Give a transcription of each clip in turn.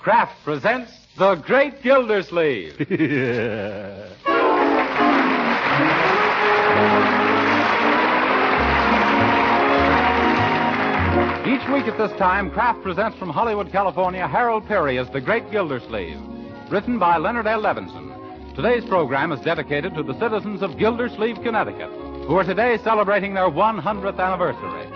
Kraft presents The Great Gildersleeve. Each week at this time, Kraft presents from Hollywood, California, Harold Peary as The Great Gildersleeve, written by Leonard L. Levinson. Today's program is dedicated to the citizens of Gildersleeve, Connecticut, who are today celebrating their 100th anniversary.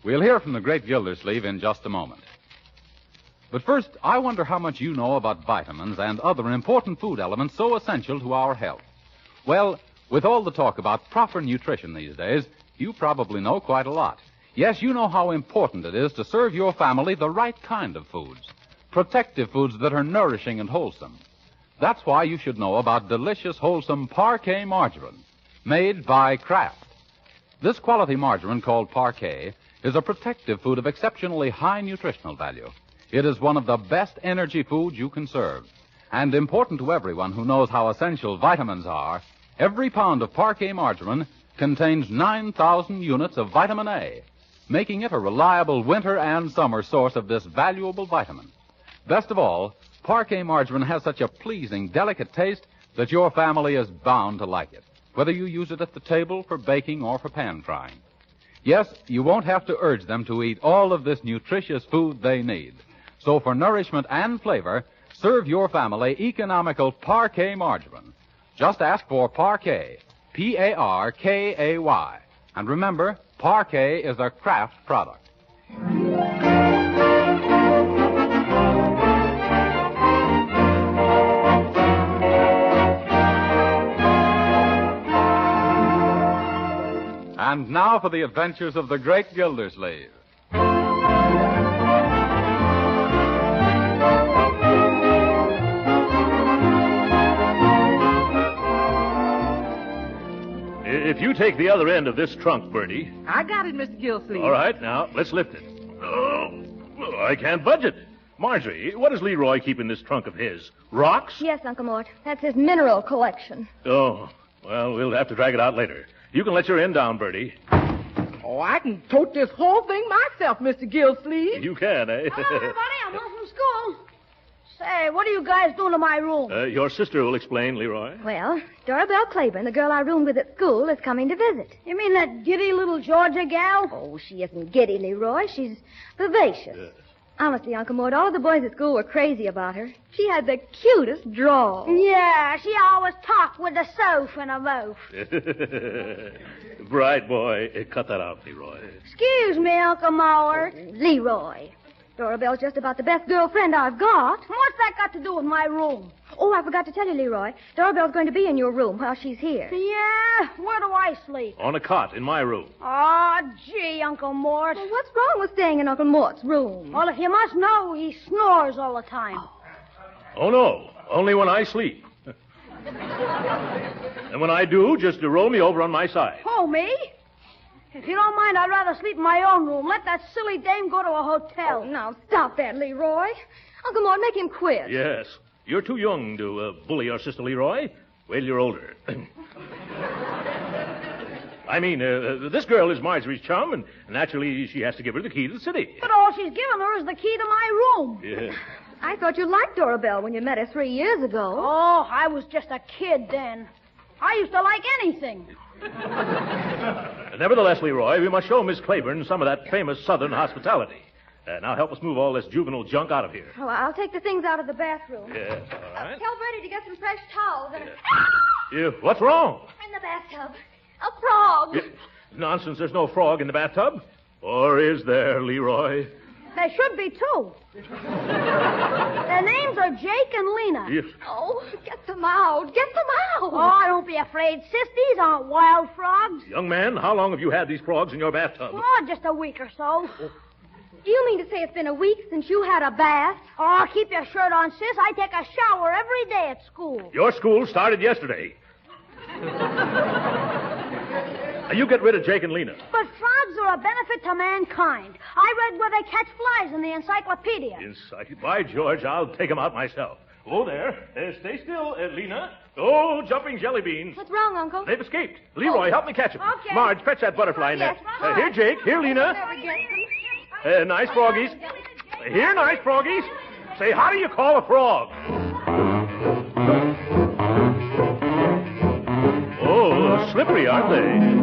We'll hear from the great Gildersleeve in just a moment. But first, I wonder how much you know about vitamins and other important food elements so essential to our health. Well, with all the talk about proper nutrition these days, you probably know quite a lot. Yes, you know how important it is to serve your family the right kind of foods, protective foods that are nourishing and wholesome. That's why you should know about delicious, wholesome Parquet margarine, made by Kraft. This quality margarine, called Parquet, is a protective food of exceptionally high nutritional value. It is one of the best energy foods you can serve. And important to everyone who knows how essential vitamins are, every pound of Parquet margarine contains 9,000 units of vitamin A, making it a reliable winter and summer source of this valuable vitamin. Best of all, Parquet margarine has such a pleasing, delicate taste that your family is bound to like it, whether you use it at the table for baking or for pan frying. Yes, you won't have to urge them to eat all of this nutritious food they need. So for nourishment and flavor, serve your family economical Parquet margarine. Just ask for Parquet, P-A-R-K-A-Y. And remember, Parquet is a Kraft product. And now for the adventures of the great Gildersleeve. If you take the other end of this trunk, Bertie. I got it, Mr. Gildersleeve. All right, now, let's lift it. Oh, I can't budge it. Marjorie, what does Leroy keep in this trunk of his? Rocks? Yes, Uncle Mort. That's his mineral collection. Oh, well, we'll have to drag it out later. You can let your end down, Bertie. Oh, I can tote this whole thing myself, Mr. Gildersleeve. You can, eh? Hello, everybody. I'm home from school. Say, what are you guys doing to my room? Your sister will explain, Leroy. Well, Dorabelle Claiborne, the girl I roomed with at school, is coming to visit. You mean that giddy little Georgia gal? Oh, she isn't giddy, Leroy. She's vivacious. Yes. Honestly, Uncle Mort, all the boys at school were crazy about her. She had the cutest drawl. Yeah, she always talked with a soap in her mouth. Bright boy. Cut that out, Leroy. Excuse me, Uncle Mort. Leroy. Dorabelle's just about the best girlfriend I've got. What's that got to do with my room? Oh, I forgot to tell you, Leroy. Dorabelle's going to be in your room while she's here. Yeah? Where do I sleep? On a cot in my room. Oh, gee, Uncle Mort. Well, what's wrong with staying in Uncle Mort's room? Well, if you must know, he snores all the time. Oh, no. Only when I sleep. And when I do, just to roll me over on my side. Oh, me? If you don't mind, I'd rather sleep in my own room. Let that silly dame go to a hotel. Oh, now, stop that, Leroy. Uncle Mort, make him quit. Yes. You're too young to bully your sister, Leroy. Wait till you're older. I mean, this girl is Marjorie's chum, and naturally she has to give her the key to the city. But all she's given her is the key to my room. Yeah. I thought you liked Dorabelle when you met her 3 years ago. Oh, I was just a kid then. I used to like anything. Nevertheless, Leroy, we must show Miss Claiborne some of that famous Southern hospitality. Now help us move all this juvenile junk out of here. Oh, I'll take the things out of the bathroom. Yes, all right. Tell Bertie to get some fresh towels and What's wrong? in the bathtub. A frog. Nonsense, there's no frog in the bathtub. Or is there, Leroy? There should be two. Their names are Jake and Lena. Yes. Oh, get them out. Get them out. Oh, don't be afraid, sis. These aren't wild frogs. Young man, how long have you had these frogs in your bathtub? Oh, just a week or so. Do you mean to say it's been a week since you had a bath? Oh, keep your shirt on, sis. I take a shower every day at school. Your school started yesterday. Now, you get rid of Jake and Lena. But frogs are a benefit to mankind. I read where they catch flies in the encyclopedia. By George, I'll take them out myself. Oh, there. Stay still, Lena. Oh, jumping jelly beans. What's wrong, Uncle? They've escaped. Leroy, help me catch them. Okay. Marge, fetch that butterfly net. Yes, right. Here, Jake. Here, Lena. Nice froggies. Here, nice froggies. Say, how do you call a frog? Oh, slippery, aren't they?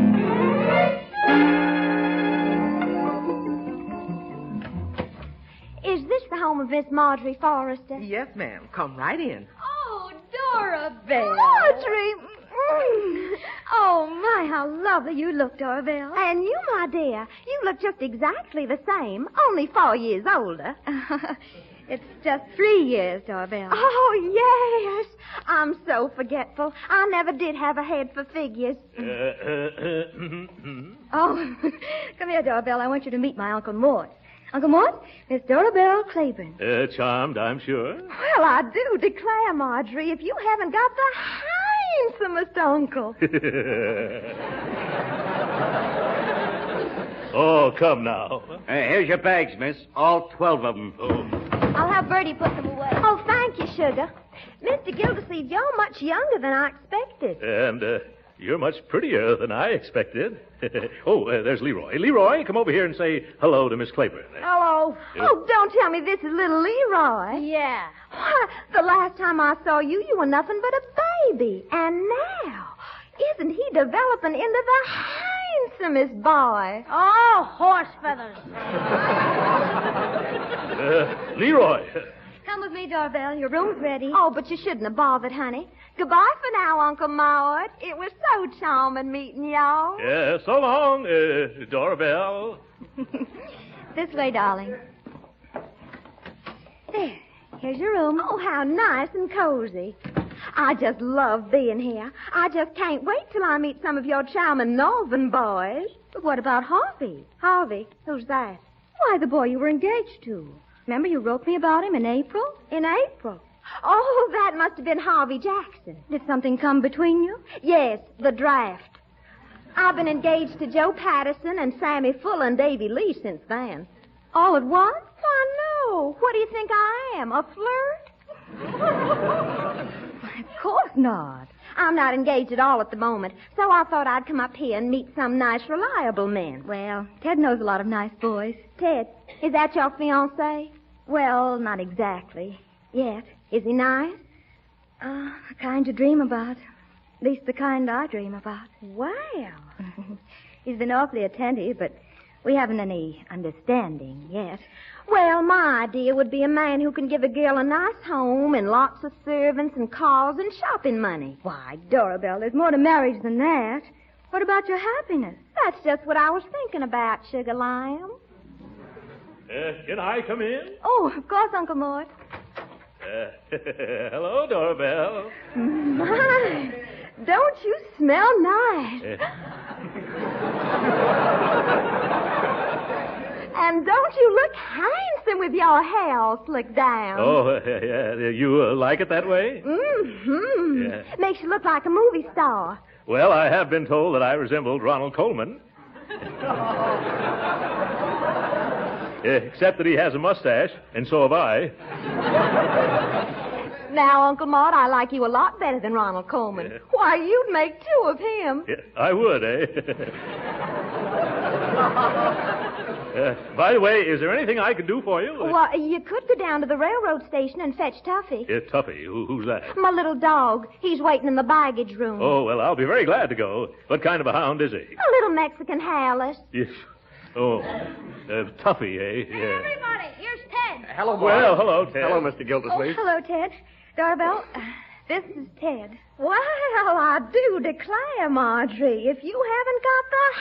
Is this the home of Miss Marjorie Forrester? Yes, ma'am. Come right in. Oh, Dorabelle. Marjorie! Oh, my, how lovely you look, Dorabelle. And you, my dear, you look just exactly the same, only 4 years older. It's just 3 years, Dorabelle. Oh, yes. I'm so forgetful. I never did have a head for figures. Oh, come here, Dorabelle. I want you to meet my Uncle Mort. Uncle Mort, Miss Dorabelle Claiborne. Charmed, I'm sure. Well, I do declare, Marjorie, if you haven't got the handsomest uncle. Oh, come now. Here's your bags, miss. All 12 of them. Oh. I'll have Bertie put them away. Oh, thank you, Sugar. Mr. Gildersleeve, you're much younger than I expected. And you're much prettier than I expected. There's Leroy. Leroy, come over here and say hello to Miss Claiborne. Hello. Oh, don't tell me this is little Leroy. Yeah. Why, the last time I saw you, you were nothing but a baby. And now, isn't he developing into the handsomest boy? Oh, horse feathers. Leroy. Come with me, Dorabelle. Your room's ready. Oh, but you shouldn't have bothered, honey. Goodbye for now, Uncle Maude. It was so charming meeting y'all. Yeah, so long, Dorabelle. This way, darling. There. Here's your room. Oh, how nice and cozy. I just love being here. I just can't wait till I meet some of your charming northern boys. But what about Harvey? Harvey, who's that? Why, the boy you were engaged to. Remember you wrote me about him in April? In April? Oh, that must have been Harvey Jackson. Did something come between you? Yes, the draft. I've been engaged to Joe Patterson and Sammy Fuller and Davy Lee since then. All at once? Why, no. What do you think I am, a flirt? Of course not. I'm not engaged at all at the moment, so I thought I'd come up here and meet some nice, reliable men. Well, Ted knows a lot of nice boys. Ted, is that your fiancé? Well, not exactly. Yet. Is he nice? The kind you dream about. At least the kind I dream about. Well. He's been awfully attentive, but we haven't any understanding yet. Well, my idea would be a man who can give a girl a nice home and lots of servants and cars and shopping money. Why, Dorabelle, there's more to marriage than that. What about your happiness? That's just what I was thinking about, Sugar Lamb. Can I come in? Oh, of course, Uncle Mort. Hello, Dorabelle. My, don't you smell nice? And don't you look handsome with your hair all slicked down? Oh, yeah. You like it that way? Mm-hmm. Yeah. Makes you look like a movie star. Well, I have been told that I resembled Ronald Coleman. Except that he has a mustache, and so have I. Now, Uncle Maude, I like you a lot better than Ronald Coleman. Why, you'd make two of him. Yeah, I would, eh? By the way, is there anything I can do for you? Well, you could go down to the railroad station and fetch Tuffy. Tuffy, who's that? My little dog. He's waiting in the baggage room. Oh, well, I'll be very glad to go. What kind of a hound is he? A little Mexican hairless. Yes. Oh, Tuffy, eh? Hey, Yeah. everybody, here's Ted. Hello, boy. Well, hello, Ted. Hello, Mr. Oh, Gildersleeve. hello, Ted. Dorabelle, this is Ted. Well, I do declare, Marjorie, if you haven't got the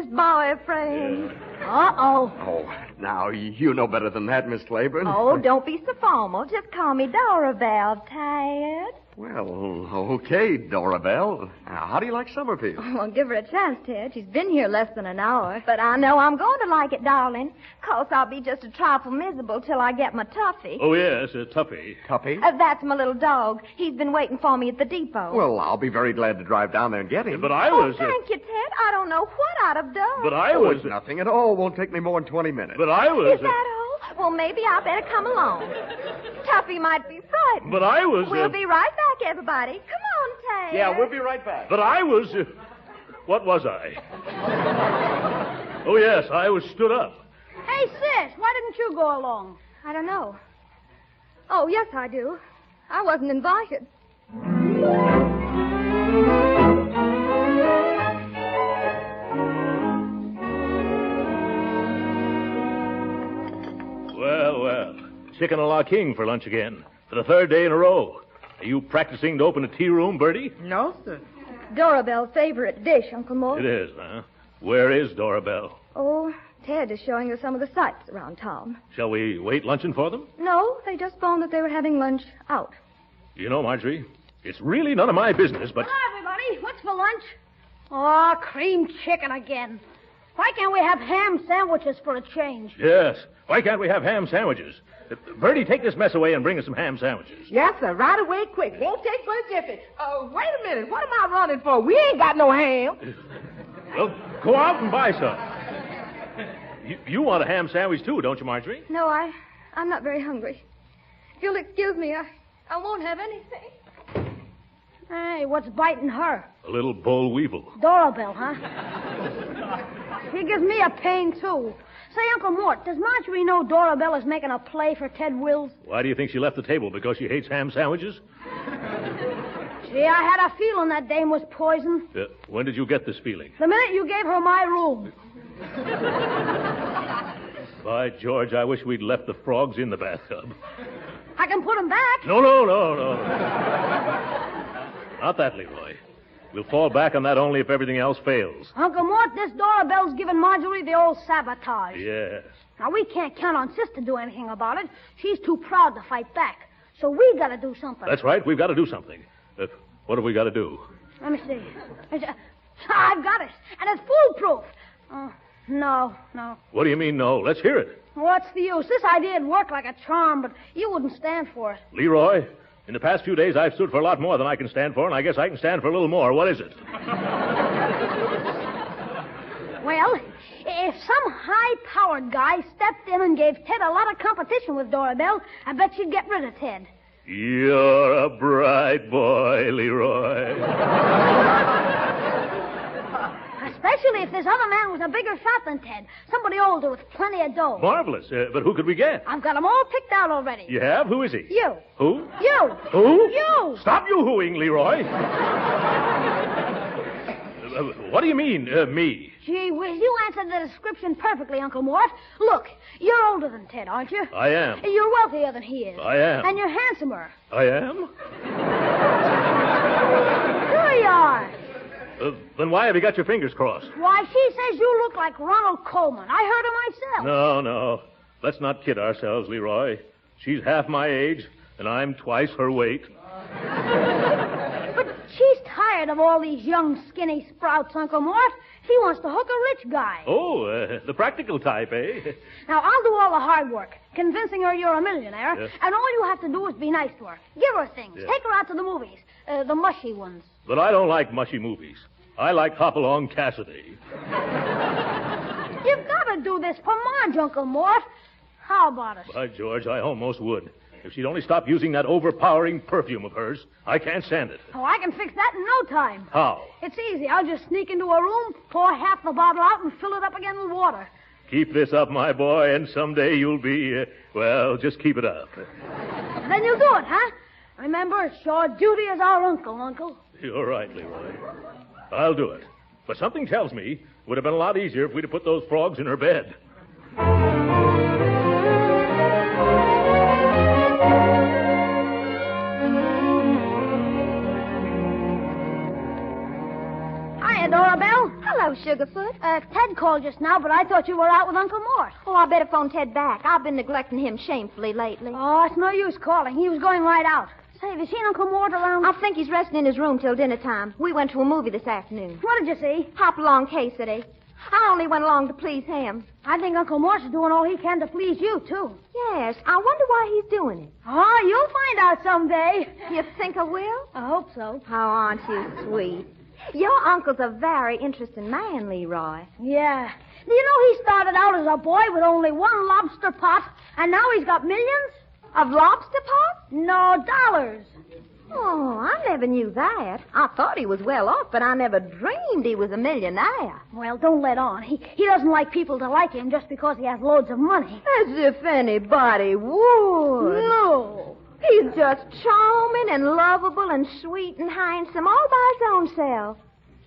handsomest boyfriend. Uh-oh. Oh, now, you know better than that, Miss Claiborne. Oh, don't be so formal. Just call me Dorabelle, Ted. Well, okay, Dorabelle. Now, how do you like Summerfield? Well, give her a chance, Ted. She's been here less than an hour. But I know I'm going to like it, darling. 'Course I'll be just a trifle miserable till I get my Tuffy. Oh, yes, Tuffy. Tuffy? That's my little dog. He's been waiting for me at the depot. Well, I'll be very glad to drive down there and get him. But I Oh, was... thank you, Ted. I don't know what I'd have done. But I Oh, was... it's nothing at all. Won't take me more than 20 minutes. But I was... Is that all? Well, maybe I better come along. Tuffy might be frightened. But I was... We'll be right back, everybody. Come on, Ted. Yeah, we'll be right back. But I was... what was I? Oh, yes, I was stood up. Hey, sis, why didn't you go along? I don't know. Oh, yes, I do. I wasn't invited. Well. Chicken a la king for lunch again. For the third day in a row. Are you practicing to open a tea room, Bertie? No, sir. Dorabelle's favorite dish, Uncle Mort. It is, huh? Where is Dorabelle? Oh, Ted is showing us some of the sights around town. Shall we wait luncheon for them? No, they just phoned that they were having lunch out. You know, Marjorie, it's really none of my business, but... Hello, everybody. What's for lunch? Oh, cream chicken again. Why can't we have ham sandwiches for a change? Yes. Why can't we have ham sandwiches? Bertie, take this mess away and bring us some ham sandwiches. Yes, sir. Right away, quick. Won't take but a jiffy. Wait a minute. What am I running for? We ain't got no ham. Well, go out and buy some. You want a ham sandwich, too, don't you, Marjorie? No, I'm not very hungry. If you'll excuse me, I won't have anything. Hey, what's biting her? A little boll weevil. Dorabelle, huh? He gives me a pain, too. Say, Uncle Mort, does Marjorie know Dorabelle is making a play for Ted Wills? Why do you think she left the table? Because she hates ham sandwiches? Gee, I had a feeling that dame was poisoned. When did you get this feeling? The minute you gave her my room. By George, I wish we'd left the frogs in the bathtub. I can put them back. No. Not that, Leroy. We'll fall back on that only if everything else fails. Uncle Mort, this Dorabelle's giving Marjorie the old sabotage. Yes. Now, we can't count on Sis to do anything about it. She's too proud to fight back. So we got to do something. That's right. We've got to do something. What have we got to do? Let me see. I've got it. And it's foolproof. No. What do you mean, no? Let's hear it. What's the use? This idea would work like a charm, but you wouldn't stand for it. Leroy, in the past few days, I've stood for a lot more than I can stand for, and I guess I can stand for a little more. What is it? Well, if some high-powered guy stepped in and gave Ted a lot of competition with Dorabelle, I bet she'd get rid of Ted. You're a bright boy, Leroy. Especially if this other man was a bigger shot than Ted. Somebody older with plenty of dough. Marvelous. But who could we get? I've got them all picked out already. You have? Who is he? You. Who? You. Who? You. Stop you hooing, Leroy. What do you mean, me? Gee whiz, you answered the description perfectly, Uncle Mort. Look, you're older than Ted, aren't you? I am. You're wealthier than he is. I am. And you're handsomer. I am? Sure you are. Then why have you got your fingers crossed? Why, she says you look like Ronald Coleman. I heard her myself. No. Let's not kid ourselves, Leroy. She's half my age, and I'm twice her weight. But she's tired of all these young, skinny sprouts, Uncle Mort. She wants to hook a rich guy. Oh, the practical type, eh? Now, I'll do all the hard work, convincing her you're a millionaire, Yes. and all you have to do is be nice to her. Give her things. Yes. Take her out to the movies, the mushy ones. But I don't like mushy movies. I like Hopalong Cassidy. You've got to do this for Marge, Uncle Mort. How about it? By George, I almost would. If she'd only stop using that overpowering perfume of hers, I can't stand it. Oh, I can fix that in no time. How? It's easy. I'll just sneak into a room, pour half the bottle out, and fill it up again with water. Keep this up, my boy, and someday you'll be, just keep it up. Then you'll do it, huh? Remember, it's your duty as our uncle. You're right, Leroy. I'll do it. But something tells me it would have been a lot easier if we'd have put those frogs in her bed. Hiya, Dorabelle. Hello, Sugarfoot. Ted called just now, but I thought you were out with Uncle Mort. Oh, I better phone Ted back. I've been neglecting him shamefully lately. Oh, it's no use calling. He was going right out. Say, have you seen Uncle Mort around? I think he's resting in his room till dinner time. We went to a movie this afternoon. What did you see? Hopalong Cassidy. I only went along to please him. I think Uncle Mort's doing all he can to please you, too. Yes, I wonder why he's doing it. Oh, you'll find out someday. You think I will? I hope so. Oh, aren't you sweet? Your uncle's a very interesting man, Leroy. Yeah. Do you know he started out as a boy with only one lobster pot, and now he's got millions? Of lobster pots? No, dollars. Oh, I never knew that. I thought he was well off, but I never dreamed he was a millionaire. Well, don't let on. He doesn't like people to like him just because he has loads of money. As if anybody would. No. He's just charming and lovable and sweet and handsome all by his own self.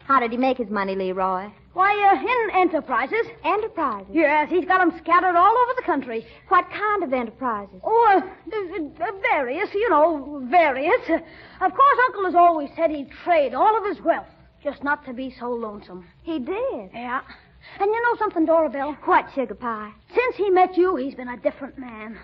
How did he make his money, Leroy? Why, in enterprises. Enterprises? Yes, he's got them scattered all over the country. What kind of enterprises? Oh, various, various. Of course, Uncle has always said he'd trade all of his wealth, just not to be so lonesome. He did? Yeah. And you know something, Dorabelle? What, Sugar Pie? Since he met you, he's been a different man.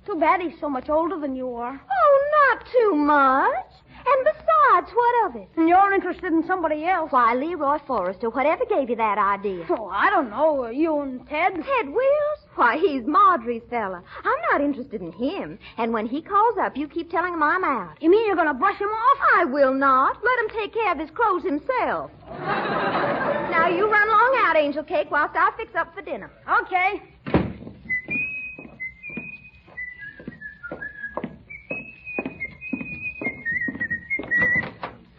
Too bad he's so much older than you are. Oh, not too much. And besides, what of it? And you're interested in somebody else. Why, Leroy Forrester, whatever gave you that idea? Oh, I don't know. You and Ted? Ted Wills? Why, he's Marjorie's fella. I'm not interested in him. And when he calls up, you keep telling him I'm out. You mean you're going to brush him off? I will not. Let him take care of his clothes himself. Now, you run along out, Angel Cake, whilst I fix up for dinner. Okay.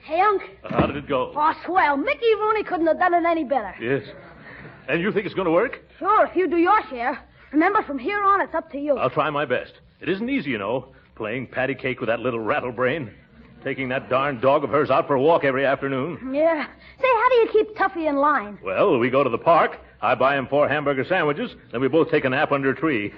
Hey, Unc. How did it go? Oh, swell. Mickey Rooney couldn't have done it any better. Yes. And you think it's going to work? Sure, if you do your share. Remember, from here on, it's up to you. I'll try my best. It isn't easy, you know, playing patty cake with that little rattlebrain. Taking that darn dog of hers out for a walk every afternoon. Yeah. Say, how do you keep Tuffy in line? Well, we go to the park. I buy him 4 hamburger sandwiches. Then we both take a nap under a tree.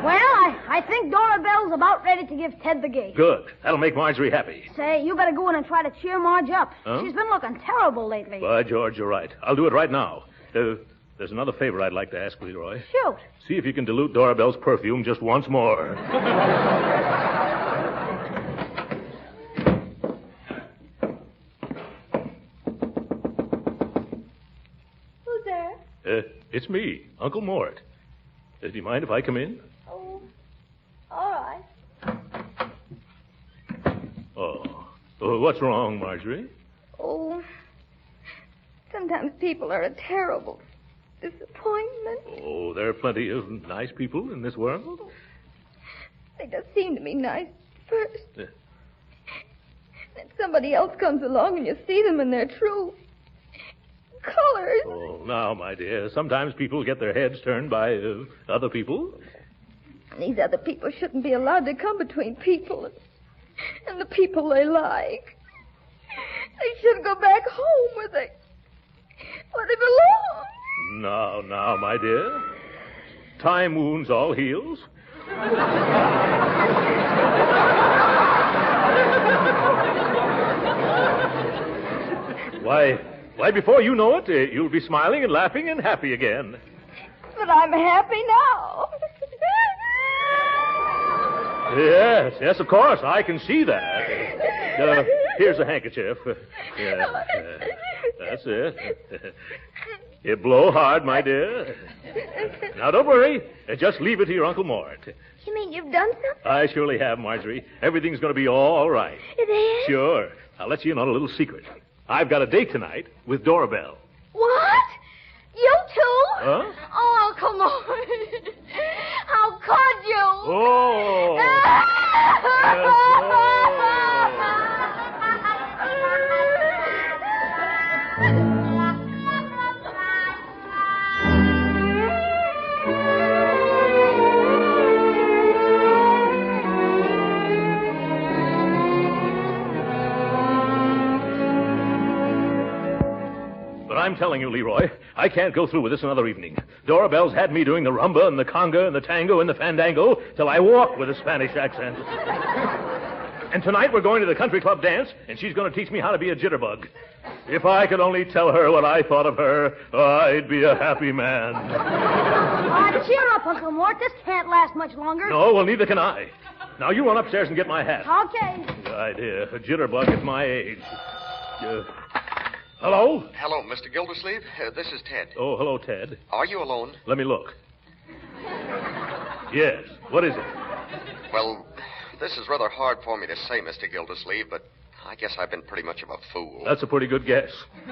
Well, I think Dorabelle's about ready to give Ted the gig. Good. That'll make Marjorie happy. Say, you better go in and try to cheer Marge up. Huh? She's been looking terrible lately. By George, you're right. I'll do it right now. There's another favor I'd like to ask, Leroy. Shoot. See if you can dilute Dorabelle's perfume just once more. Who's there? It's me, Uncle Mort. Do you mind if I come in? Oh, all right. Oh, what's wrong, Marjorie? Oh, sometimes people are a terrible disappointment. Oh, there are plenty of nice people in this world. They just seem to me nice first. Then somebody else comes along and you see them in their true colors. Oh, now, my dear, sometimes people get their heads turned by other people. These other people shouldn't be allowed to come between people and the people they like. They should go back home where they belong. Now, my dear. Time wounds all heals. Why, before you know it, you'll be smiling and laughing and happy again. But I'm happy now. Yes, of course. I can see that. Here's a handkerchief. Yeah, that's it. You blow hard, my dear. Now, don't worry. Just leave it to your Uncle Mort. You mean you've done something? I surely have, Marjorie. Everything's going to be all right. It is? Sure. I'll let you in on a little secret. I've got a date tonight with Dorabelle. What? You too? Huh? Oh, come on. How could you? Oh. I'm telling you, Leroy, I can't go through with this another evening. Dorabelle's had me doing the rumba and the conga and the tango and the fandango till I walk with a Spanish accent. And tonight we're going to the country club dance, and she's going to teach me how to be a jitterbug. If I could only tell her what I thought of her, I'd be a happy man. Cheer up, Uncle Mort. This can't last much longer. No, well, neither can I. Now, you run upstairs and get my hat. Okay. Good idea. A jitterbug at my age. Hello? Hello, Mr. Gildersleeve. This is Ted. Oh, hello, Ted. Are you alone? Let me look. Yes. What is it? Well, this is rather hard for me to say, Mr. Gildersleeve, but I guess I've been pretty much of a fool. That's a pretty good guess.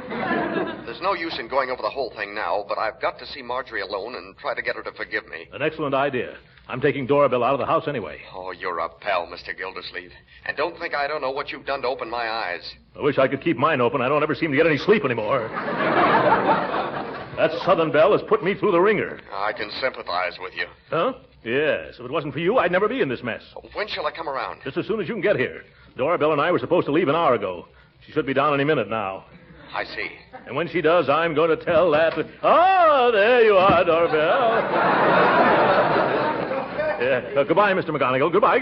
There's no use in going over the whole thing now, but I've got to see Marjorie alone and try to get her to forgive me. An excellent idea. I'm taking Dora Belle out of the house anyway. Oh, you're a pal, Mr. Gildersleeve. And don't think I don't know what you've done to open my eyes. I wish I could keep mine open. I don't ever seem to get any sleep anymore. That Southern Belle has put me through the ringer. I can sympathize with you. Huh? Yes. If it wasn't for you, I'd never be in this mess. When shall I come around? Just as soon as you can get here. Dora Belle and I were supposed to leave an hour ago. She should be down any minute now. I see. And when she does, I'm going to tell that... Ah, there you are, Dora Belle. Goodbye, Mr. McGonagall. Goodbye.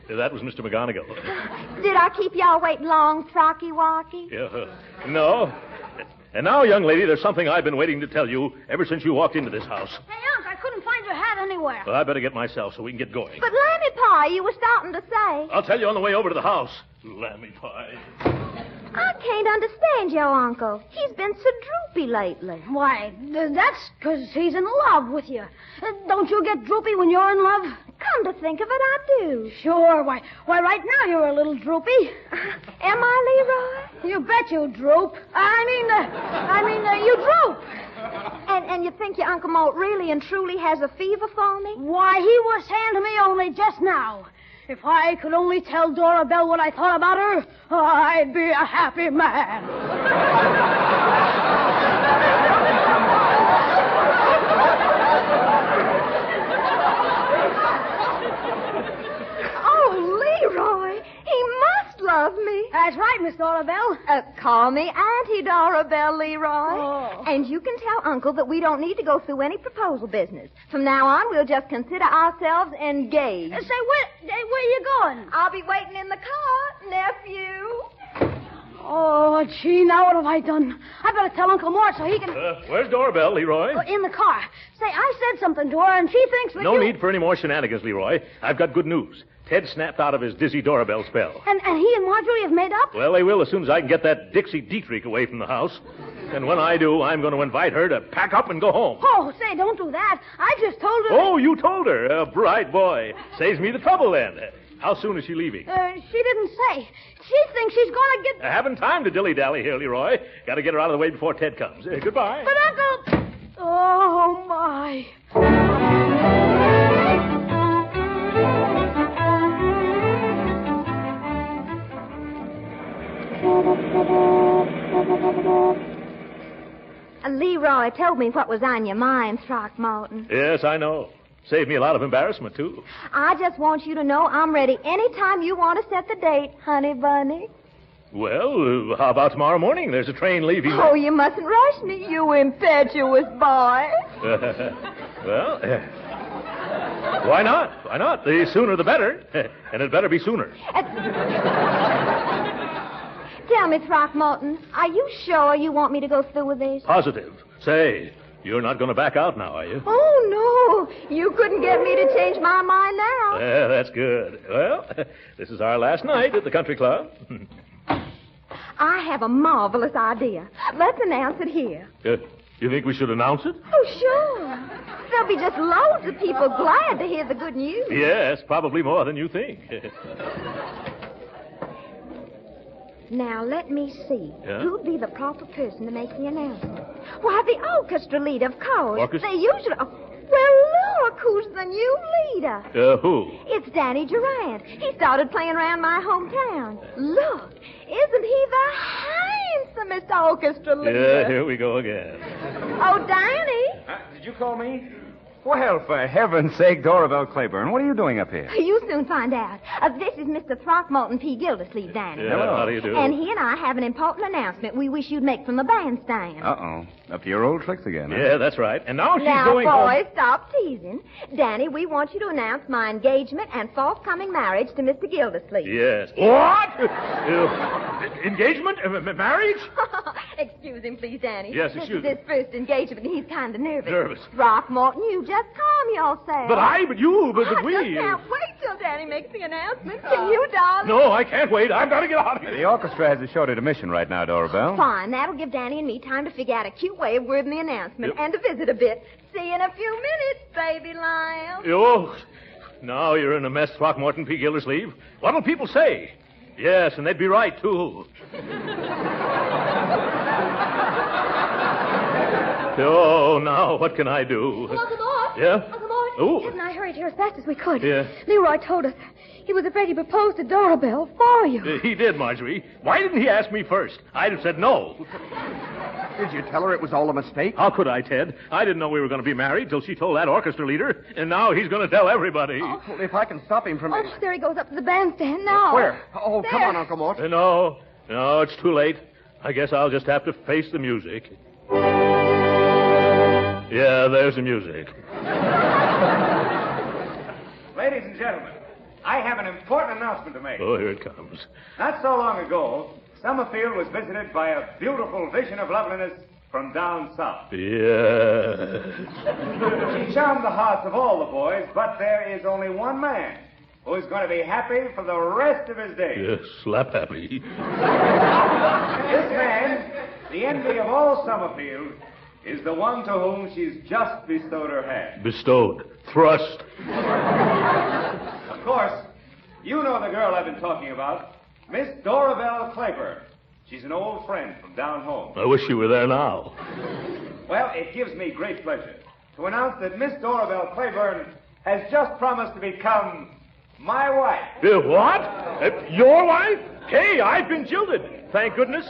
That was Mr. McGonagall. Did I keep y'all waiting long, Frocky Walkie? No. And now, young lady, there's something I've been waiting to tell you ever since you walked into this house. Hey, Unc, I couldn't find your hat anywhere. Well, I better get myself so we can get going. But Lammy Pie, you were starting to say. I'll tell you on the way over to the house. Lammy Pie. I can't understand your uncle. He's been so droopy lately. Why, that's because he's in love with you. Don't you get droopy when you're in love? Come to think of it, I do. Sure. Why, right now you're a little droopy. Am I, Leroy? You bet you droop. You droop. And you think your Uncle Mort really and truly has a fever for me? Why, he was saying to me only just now, if I could only tell Dora Belle what I thought about her, I'd be a happy man. Oh, Leroy, he must love me. That's right, Miss Dora Belle. Call me Auntie Dora Belle, Leroy. Oh. And you can tell Uncle that we don't need to go through any proposal business. From now on, we'll just consider ourselves engaged. Say, where you going? I'll be waiting in the car, nephew. Oh, gee, now what have I done? I better tell Uncle Mort so he can... Where's Dora Belle, Leroy? In the car. Say, I said something to her, and she thinks that No need for any more shenanigans, Leroy. I've got good news. Ted snapped out of his dizzy Dora Belle spell. And he and Marjorie have made up? Well, they will as soon as I can get that Dixie Dietrich away from the house. And when I do, I'm going to invite her to pack up and go home. Oh, say, don't do that. I just told her... Oh, you told her. A bright boy. Saves me the trouble, then. How soon is she leaving? She didn't say. She thinks she's going to get... I haven't time to dilly-dally here, Leroy. Got to get her out of the way before Ted comes. Goodbye. But, Uncle... Oh, my... Leroy told me what was on your mind, Throckmorton. Yes, I know. Saved me a lot of embarrassment, too. I just want you to know I'm ready anytime you want to set the date, honey bunny. Well, how about tomorrow morning? There's a train leaving. Oh, you mustn't rush me, you impetuous boy. Well, why not? Why not? The sooner the better. And it better be sooner. Tell me, Throckmorton, are you sure you want me to go through with this? Positive. Say, you're not going to back out now, are you? Oh, no. You couldn't get me to change my mind now. Yeah, that's good. Well, this is our last night at the country club. I have a marvelous idea. Let's announce it here. You think we should announce it? Oh, sure. There'll be just loads of people glad to hear the good news. Yes, probably more than you think. Now, let me see. Yeah? Who'd be the proper person to make the announcement? Why, the orchestra leader, of course. Orchestra? They usually... Oh, well, look, who's the new leader? Who? It's Danny Durant. He started playing around my hometown. Look, isn't he the handsomest orchestra leader? Yeah, here we go again. Oh, Danny. Did you call me? Well, for heaven's sake, Dora Belle Claiborne, what are you doing up here? You soon find out. This is Mr. Throckmorton P. Gildersleeve, Danny. Yeah, how do you do? And he and I have an important announcement we wish you'd make from the bandstand. Uh-oh. Up to your old tricks again, huh? Yeah, that's right. And now she's Now, going home. boys, stop teasing. Danny, we want you to announce my engagement and forthcoming marriage to Mr. Gildersleeve. Yes. What? Engagement? Marriage? Excuse him, please, Danny. Yes, excuse This is his first engagement, and he's kind of nervous. Nervous. Throckmorton, you just calm yourself. But we... I just can't wait till Danny makes the announcement. Can you, darling? No, I can't wait. I've got to get out of here. The orchestra has a short intermission right now, Dora Belle. Fine. That'll give Danny and me time to figure out a cute way of wording the announcement and to visit a bit. See you in a few minutes, baby lion. Oh, Now you're in a mess, Throckmorton P. Gildersleeve. What'll people say? Yes, and they'd be right, too. Oh, now, what can I do? Uncle Mort. Yeah? Uncle Mort. Ooh. Ted and I hurried here as fast as we could. Yeah. Leroy told us he was afraid he proposed to Dora Belle for you. He did, Marjorie. Why didn't he ask me first? I'd have said no. Did you tell her it was all a mistake? How could I, Ted? I didn't know we were going to be married till she told that orchestra leader, and now he's going to tell everybody. Well, if I can stop him from... Oh, there he goes up to the bandstand now. Where? Oh, There. come on, Uncle Mort. No, it's too late. I guess I'll just have to face the music. Yeah, there's the music. Ladies and gentlemen, I have an important announcement to make. Oh, here it comes. Not so long ago, Summerfield was visited by a beautiful vision of loveliness from down south. Yeah. She charmed the hearts of all the boys, but there is only one man who's going to be happy for the rest of his days. Yes, slap happy. This man, the envy of all Summerfield, is the one to whom she's just bestowed her hand. Bestowed. Thrust. Of course, you know the girl I've been talking about, Miss Dora Belle Claiborne. She's an old friend from down home. I wish you were there now. Well, it gives me great pleasure to announce that Miss Dora Belle Claiborne has just promised to become my wife. What? Your wife? Hey, I've been jilted. Thank goodness.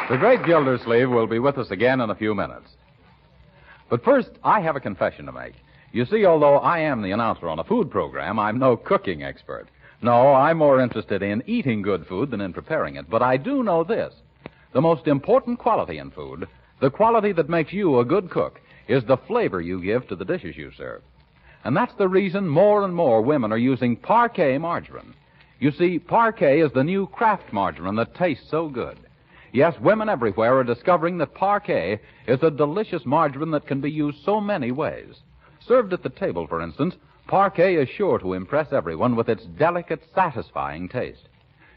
The great Gildersleeve will be with us again in a few minutes. But first, I have a confession to make. You see, although I am the announcer on a food program, I'm no cooking expert. No, I'm more interested in eating good food than in preparing it. But I do know this. The most important quality in food, the quality that makes you a good cook, is the flavor you give to the dishes you serve. And that's the reason more and more women are using Parquet margarine. You see, Parquet is the new Kraft margarine that tastes so good. Yes, women everywhere are discovering that Parquet is a delicious margarine that can be used so many ways. Served at the table, for instance, Parquet is sure to impress everyone with its delicate, satisfying taste.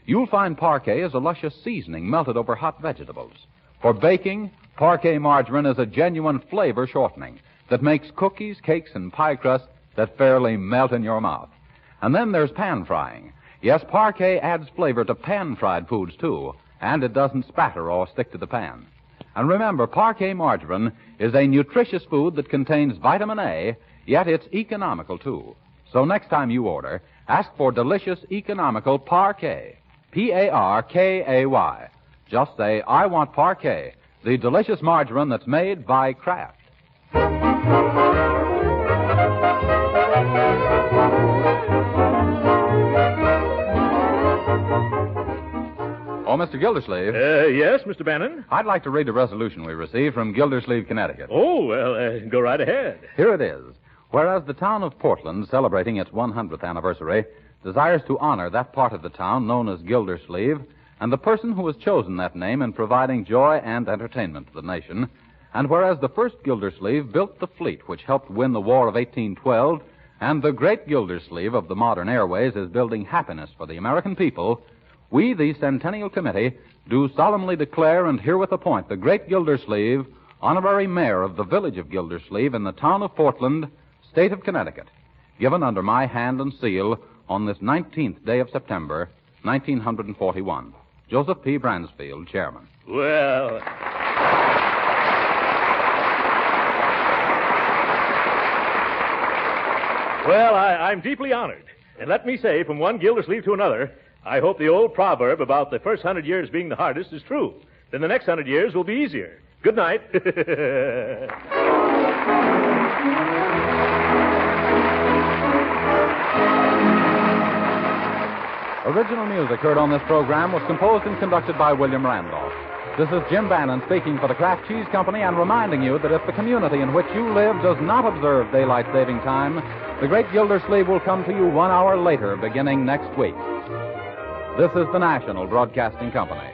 You'll find Parquet is a luscious seasoning melted over hot vegetables. For baking, Parquet margarine is a genuine flavor shortening that makes cookies, cakes, and pie crust that fairly melt in your mouth. And then there's pan frying. Yes, Parquet adds flavor to pan-fried foods, too, and it doesn't spatter or stick to the pan. And remember, Parquet margarine is a nutritious food that contains vitamin A, yet it's economical, too. So next time you order, ask for delicious, economical Parquet. Parkay. Just say, I want Parquet, the delicious margarine that's made by Kraft. Oh, Mr. Gildersleeve. Yes, Mr. Bannon? I'd like to read a resolution we received from Gildersleeve, Connecticut. Oh, well, go right ahead. Here it is. Whereas the town of Portland, celebrating its 100th anniversary, desires to honor that part of the town known as Gildersleeve, and the person who has chosen that name in providing joy and entertainment to the nation, and whereas the first Gildersleeve built the fleet which helped win the War of 1812, and the great Gildersleeve of the modern airways is building happiness for the American people, we, the Centennial Committee, do solemnly declare and herewith appoint the great Gildersleeve honorary mayor of the village of Gildersleeve in the town of Portland, state of Connecticut, given under my hand and seal on this 19th day of September, 1941. Joseph P. Bransfield, chairman. Well... Well, I'm deeply honored. And let me say, from one Gildersleeve to another, I hope the old proverb about the first 100 years being the hardest is true. Then the next 100 years will be easier. Good night. Original music heard on this program was composed and conducted by William Randolph. This is Jim Bannon speaking for the Kraft Cheese Company and reminding you that if the community in which you live does not observe daylight saving time, the great Gildersleeve will come to you 1 hour later beginning next week. This is the National Broadcasting Company.